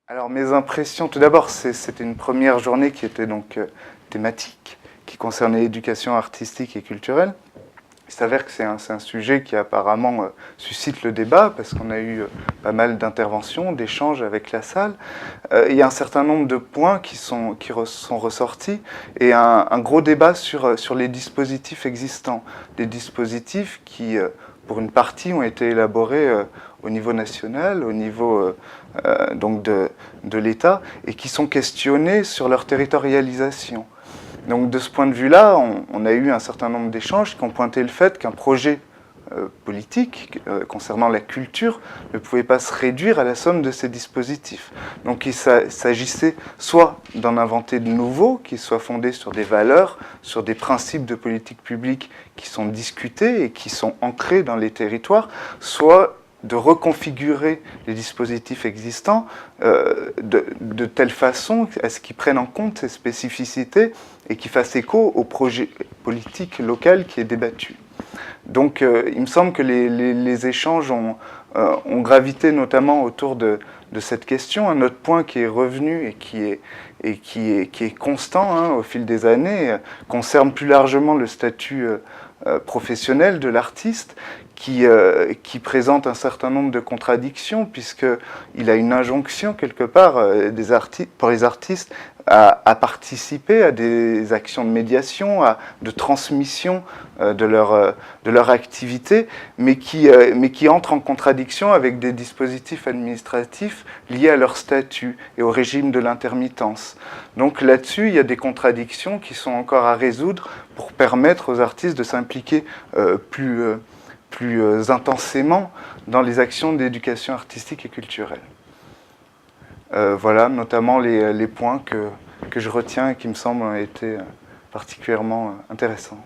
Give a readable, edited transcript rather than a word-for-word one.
Alors mes impressions, tout d'abord, c'était une première journée qui était donc thématique, qui concernait l'éducation artistique et culturelle. Il s'avère que c'est un sujet qui apparemment suscite le débat, parce qu'on a eu pas mal d'interventions, d'échanges avec la salle. Il y a un certain nombre de points qui sont ressortis, et un gros débat sur les dispositifs existants. Des dispositifs qui, pour une partie, ont été élaborés au niveau national, au niveau donc de l'État, et qui sont questionnés sur leur territorialisation. Donc de ce point de vue-là, on a eu un certain nombre d'échanges qui ont pointé le fait qu'un projet politique concernant la culture ne pouvait pas se réduire à la somme de ces dispositifs. Donc il s'agissait soit d'en inventer de nouveaux, qui soient fondés sur des valeurs, sur des principes de politique publique qui sont discutés et qui sont ancrés dans les territoires, soit de reconfigurer les dispositifs existants de telle façon à ce qu'ils prennent en compte ces spécificités et qui fassent écho au projet politique local qui est débattu. Donc il me semble que les échanges ont gravité notamment autour de cette question. Un autre point qui est revenu et qui est constant au fil des années concerne plus largement le statut professionnel de l'artiste, qui présente un certain nombre de contradictions, puisqu'il a une injonction quelque part pour les artistes à participer à des actions de médiation, de transmission de leur activité, mais qui entre en contradiction avec des dispositifs administratifs liés à leur statut et au régime de l'intermittence. Donc là-dessus, il y a des contradictions qui sont encore à résoudre pour permettre aux artistes de s'impliquer plus intensément dans les actions d'éducation artistique et culturelle. Voilà notamment les points que je retiens et qui me semblent ont été particulièrement intéressants.